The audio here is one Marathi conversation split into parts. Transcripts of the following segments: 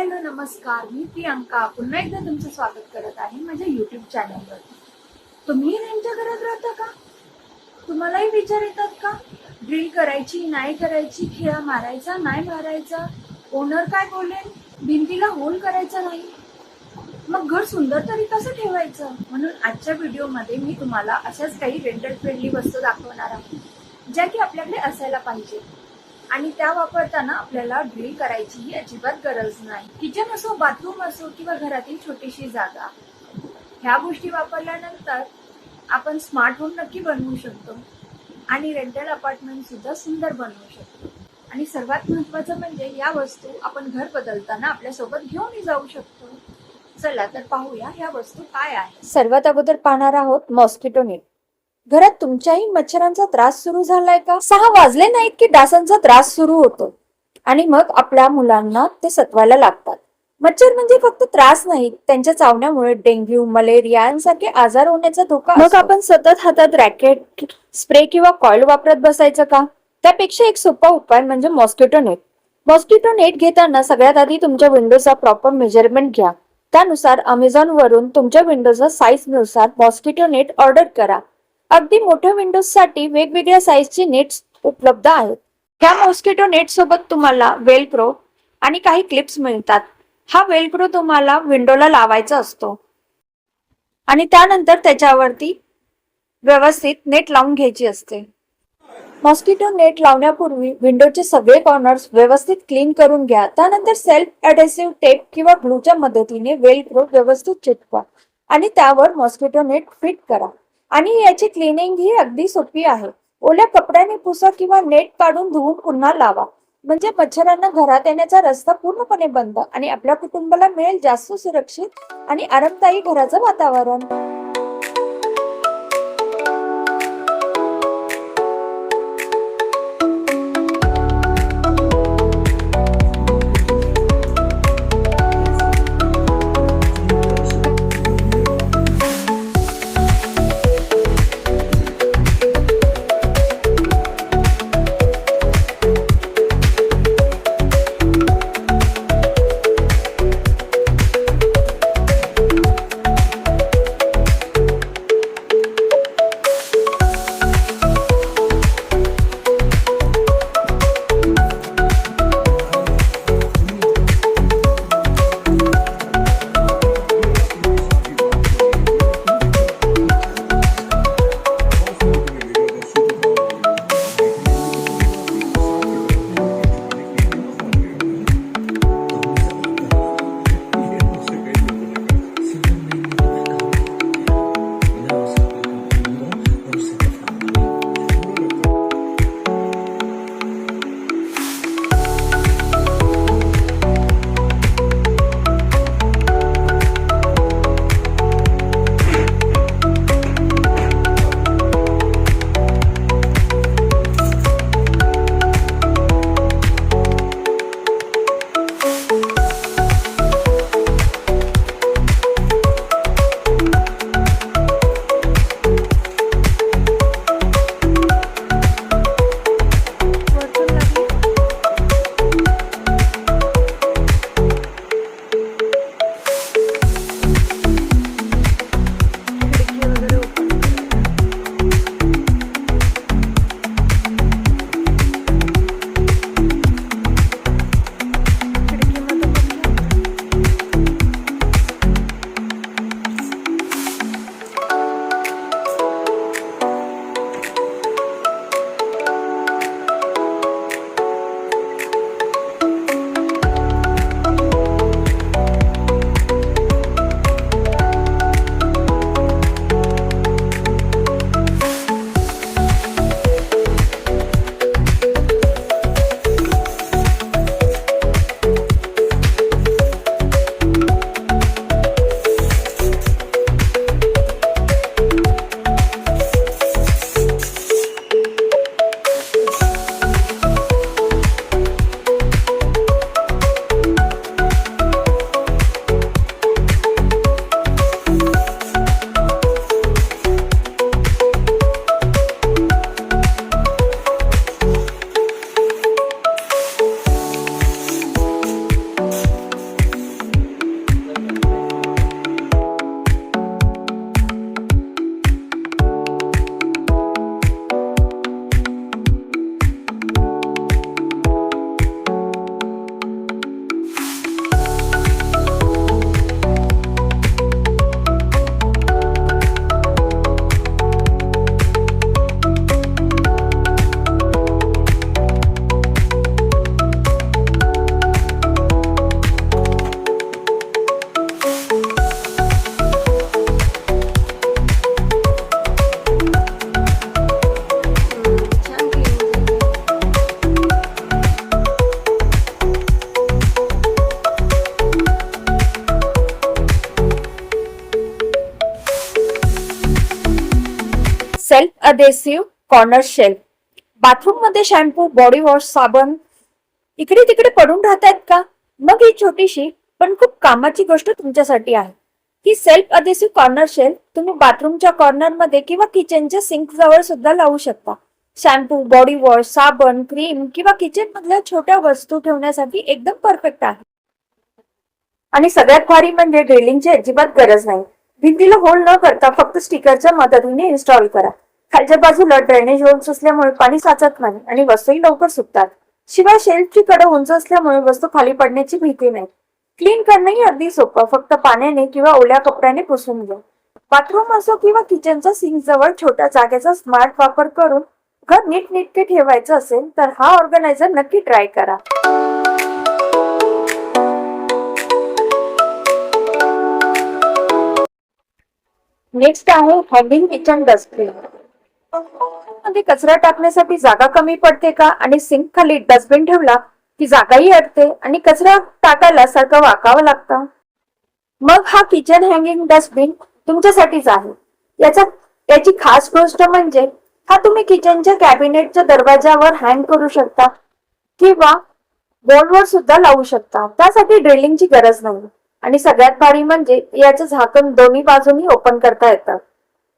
हॅलो नमस्कार, मी प्रियांका पुन्हा एकदा तुमचं स्वागत करत आहे माझ्या युट्यूब चॅनलवर. तुम्ही रेंटच्या घरात राहता का? तुम्हालाही विचार येतात का? ड्रिल करायची नाही करायची, खेळा मारायचा नाही मारायचा, ओनर काय बोलेल, भिंतीला होल करायचा नाही, मग घर सुंदर तरी कसं ठेवायचं? म्हणून आजच्या व्हिडिओमध्ये मी तुम्हाला अशाच काही रेंटल फ्रेंडली वस्तू दाखवणार आहे ज्या की आपल्याकडे असायला पाहिजे आणि त्या वापरताना आपल्याला ड्रिल करायची ही अजिबात गरज नाही. किचन असो, बाथरूम असो किंवा घरातील छोटीशी जागा, ह्या गोष्टी वापरल्यानंतर आपण स्मार्ट होम नक्की बनवू शकतो आणि रेंटल अपार्टमेंट सुद्धा सुंदर बनवू शकतो. आणि सर्वात महत्त्वाचं म्हणजे या वस्तू आपण घर बदलताना आपल्यासोबत घेऊन जाऊ शकतो. चला तर पाहूया ह्या वस्तू काय आहे. सर्वात अगोदर पाहणार आहोत मॉस्किटो नेट. घरात तुमच्याही मच्छरांचा त्रास सुरू झालाय का? 6 वाजले नाहीत की डासांचा त्रास सुरू होतो आणि मग आपल्या मुलांना ते सतवायला लागतात. मच्छर म्हणजे फक्त त्रास नाही, त्यांच्या चावण्यामुळे डेंग्यू, मलेरिया यांसारखे आजार होण्याचा धोका. मग आपण सतत हातात रॅकेट, स्प्रे किंवा कॉईल वापरत बसायचं का? त्यापेक्षा एक सोपा उपाय म्हणजे मॉस्किटो नेट. मॉस्किटो नेट घेताना सगळ्यात आधी तुमच्या विंडोचा प्रॉपर मेजरमेंट घ्या. त्यानुसार अमेझॉन वरून तुमच्या विंडोच्या साईज नुसार मॉस्किटो नेट ऑर्डर करा. अगदी मोठ्या विंडोज साठी वेगवेगळ्या साईजची नेट्स उपलब्ध आहेत. ह्या मॉस्किटो नेट सोबत तुम्हाला वेलक्रो आणि काही क्लिप्स मिळतात. हा वेलक्रो तुम्हाला विंडोला लावायचा असतो आणि त्यानंतर त्याच्यावरती व्यवस्थित नेट लावून घ्यायची असते. मॉस्किटो नेट लावण्यापूर्वी विंडोचे सगळे कॉर्नर्स व्यवस्थित क्लीन करून घ्या. त्यानंतर सेल्फ अडेसिव्ह टेप किंवा ग्लूच्या मदतीने वेलक्रो व्यवस्थित चिटकवा आणि त्यावर मॉस्किटो नेट फिट करा. आणि याची क्लिनिंग ही अगदी सोपी आहे. ओल्या कपड्याने पुसा किंवा नेट काढून धुवून पुन्हा लावा, म्हणजे मच्छरांना घरात येण्याचा रस्ता पूर्णपणे बंद आणि आपल्या कुटुंबाला मिळेल जास्त सुरक्षित आणि आरामदायी घराचं वातावरण. अधेसिव्ह कॉर्नर शेल्फ. बाथरूम मध्ये शॅम्पू, बॉडी वॉश, साबण इकडे तिकडे पडून राहत आहेत का? मग ही छोटीशी पण खूप कामाची गोष्ट तुमच्यासाठी आहे. ही सेल्फ अधेसिव्ह कॉर्नर शेल्फ तुम्ही बाथरूमच्या कॉर्नर मध्ये किंवा किचनच्या सिंक जवळ सुद्धा लावू शकता. शॅम्पू, बॉडी वॉश, साबण, क्रीम किंवा किचन मधल्या छोट्या वस्तू ठेवण्यासाठी एकदम परफेक्ट आहे. आणि सगळ्यात भारी म्हणजे ड्रिलिंगची अजिबात गरज नाही. भिंतीला होल न करता फक्त स्टिकरच्या मदतीने इन्स्टॉल करा. खालच्या बाजूला ड्रेनेज होल्स असल्यामुळे पाणी साचत नाही आणि वस्तूही लवकर सुकतात. शिवाय शेल्फची कडा उंच असल्यामुळे वस्तू खाली पडण्याची भीती नाही. क्लीन करणंही अगदी सोपं, फक्त पाण्याने किंवा ओल्या कपड्याने पुसून घ्या. बाथरूम असो किंवा किचनच्या सिंक जवळ छोट्या जागेचा स्मार्ट वापर करून घर नीटनेटके ठेवायचं असेल तर हा ऑर्गनायझर नक्की ट्राय करा. नेक्स्ट आहे हँगिंग किचन डस्टबिन. मध्ये कचरा टाकण्यासाठी जागा कमी पडते का? आणि सिंक खाली डस्टबिन ठेवला की जागाही अडते आणि कचरा टाकायला सारखं वाकावं लागतं. मग हा किचन हँगिंग डस्टबिन तुमच्यासाठीच आहे. याची खास गोष्ट म्हणजे हा तुम्ही किचनच्या कॅबिनेटच्या दरवाजावर हँग करू शकता किंवा वॉलवर सुद्धा लावू शकता. त्यासाठी ड्रिलिंगची गरज नाही. आणि सगळ्यात भारी म्हणजे याचं झाकण दोन्ही बाजूनी ओपन करता येतं.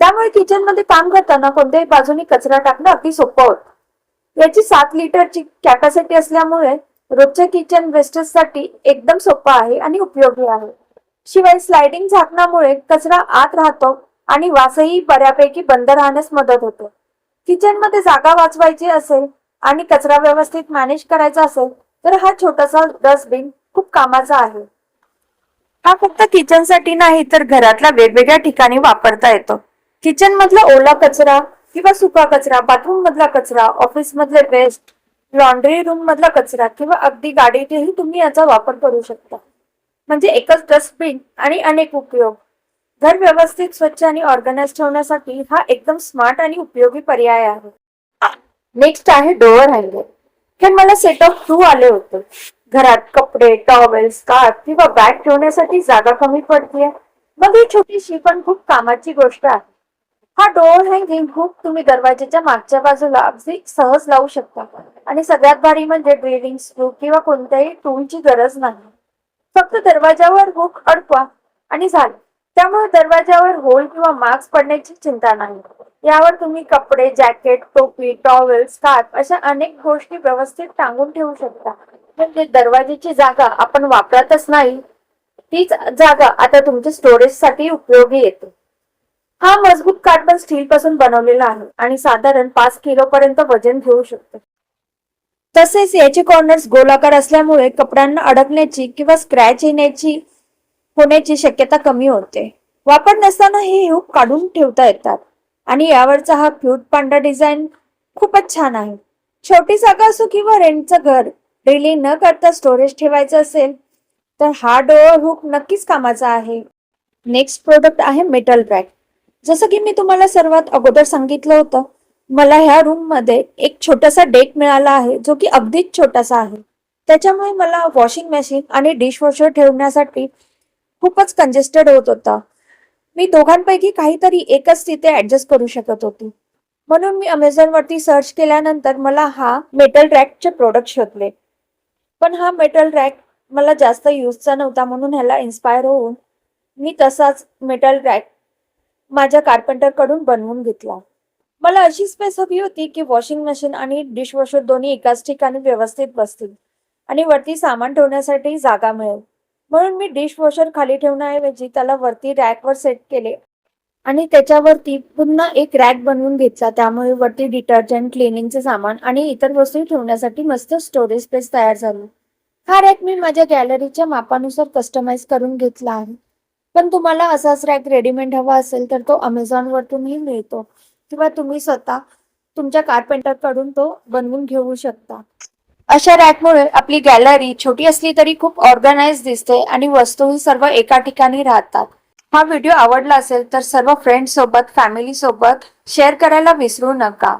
त्यामुळे किचन मध्ये काम करताना कोणत्याही बाजूनी कचरा टाकणं अगदी सोपं होतं. याची 7 लिटरची कॅपॅसिटी असल्यामुळे रोजच्या किचन वेस्टेज साठी एकदम सोपं आहे आणि उपयोगी आहे. शिवाय स्लायडिंग झाकणामुळे कचरा आत राहतो आणि वासही बऱ्यापैकी बंद राहण्यास मदत होते. किचन मध्ये जागा वाचवायची असेल आणि कचरा व्यवस्थित मॅनेज करायचा असेल तर हा छोटासा डस्टबिन खूप कामाचा आहे. हा फक्त किचन साठी नाही तर घरातल्या वेगवेगळ्या ठिकाणी वापरता येतो. किचन मधला ओला कचरा किंवा सुका कचरा, बाथरूम मधला कचरा, ऑफिस मधले वेस्ट, लॉन्ड्री रूम मधला कचरा किंवा अगदी गाडीतही तुम्ही याचा वापर करू शकता. म्हणजे एकच डस्टबिन आणि अनेक उपयोग. घर व्यवस्थित, स्वच्छ आणि ऑर्गनाइज ठेवण्यासाठी हा एकदम स्मार्ट आणि उपयोगी पर्याय आहे. नेक्स्ट आहे डोअर हँगर. हे मला सेट ऑफ 2 आले होते. घरात कपडे, टॉवेल्स, स्कार्फ किंवा बॅग ठेवण्यासाठी जागा कमी पडते. मग ही छोटीशी पण खूप कामाची गोष्ट आहे. हा डोअर हँगिंग हुक तुम्ही दरवाजाच्या मागच्या बाजूला अगदी सहज लावू शकता. आणि सगळ्यात भारी म्हणजे ड्रिलिंग स्क्रू किंवा कोणत्याही टूलची गरज नाही. फक्त दरवाजावर हुक अडकवा आणि झाले. त्यामुळे दरवाजावर होल किंवा मार्क्स पडण्याची चिंता नाही. यावर तुम्ही कपडे, जॅकेट, टोपी, टॉवेल, स्कार्फ अशा अनेक गोष्टी व्यवस्थित टांगून ठेवू शकता. म्हणजे दरवाजाची जागा आपण वापरतच नाही, तीच जागा आता तुमच्या स्टोरेज साठी उपयोगी येते. हा मजबूत कार्बन स्टील पासून बनवलेला आहे आणि साधारण 5 किलो पर्यंत वजन घेऊ शकतो. तसेच याचे कॉर्नर्स गोलाकार असल्यामुळे कपड्यांना अडकण्याची किंवा स्क्रॅच होण्याची शक्यता कमी होते. वापर नसताना हे हुक काढून ठेवता येतात. आणि यावरचा हा क्यूट पांढरा डिझाईन खूपच छान आहे. छोटी जागा असो किंवा रेंटचं घर ड्रिलिंग न करता स्टोरेज ठेवायचं असेल तर हा डोअर हुक नक्कीच कामाचा आहे. नेक्स्ट प्रोडक्ट आहे मेटल रॅक. जसं की मी तुम्हाला सर्वात अगोदर सांगितलं होतं, मला ह्या रूम मध्ये एक छोटासा डेक मिळाला आहे जो की अगदीच छोटासा आहे. त्याच्यामुळे मला वॉशिंग मशीन आणि डिशवॉशर ठेवण्यासाठी खूपच कंजेस्टेड होत होता. मी दोघांपैकी काहीतरी एकच तिथे ऍडजस्ट करू शकत होती. म्हणून मी अमेझॉन वरती सर्च केल्यानंतर मला हा मेटल रॅकचे प्रोडक्ट शोधले. पण हा मेटल रॅक मला जास्त यूजचा नव्हता, म्हणून ह्याला इन्स्पायर होऊन मी तसाच मेटल रॅक माझ्या कार्पेंटर कडून बनवून घेतला. मला अशी स्पेस हवी होती की वॉशिंग मशीन आणि डिशवॉशर दोन्ही एकाच ठिकाणी व्यवस्थित बसतील आणि वरती सामान ठेवण्यासाठी जागा मिळेल. म्हणून मी डिशवॉशर खाली ठेवण्याऐवजी त्याला वरती रॅकवर सेट केले आणि त्याच्यावरती पुन्हा एक रॅक बनवून घेतला. त्यामुळे वरती डिटर्जंट, क्लिनिंगचे सामान आणि इतर वस्तू ठेवण्यासाठी मस्त स्टोरेज स्पेस तयार झाली. हा रॅक मी माझ्या गॅलरीच्या मापानुसार कस्टमाइज करून घेतला आहे. पण तुम्हाला असाच रॅक रेडीमेड हवा असेल तर तो अमेझॉन वरतूनही मिळतो किंवा तुम्ही स्वतः तुमच्या कार्पेंटर कडून तो बनवून घेऊ शकता. अशा रॅकमुळे आपली गॅलरी छोटी असली तरी खूप ऑर्गनाइज दिसते आणि वस्तूही सर्व एका ठिकाणी राहतात. हा व्हिडिओ आवडला असेल तर सर्व फ्रेंड्स सोबत, फॅमिली सोबत शेअर करायला विसरू नका.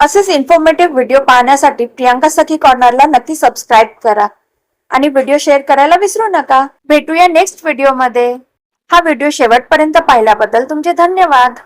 असेच इन्फॉर्मेटिव्ह व्हिडिओ पाहण्यासाठी प्रियांका सखी कॉर्नरला नक्की सबस्क्राईब करा आणि व्हिडिओ शेअर करायला विसरू नका. भेटूया नेक्स्ट व्हिडिओ मध्ये. हा व्हिडिओ शेवटपर्यंत पाहिल्याबद्दल तुमचे धन्यवाद.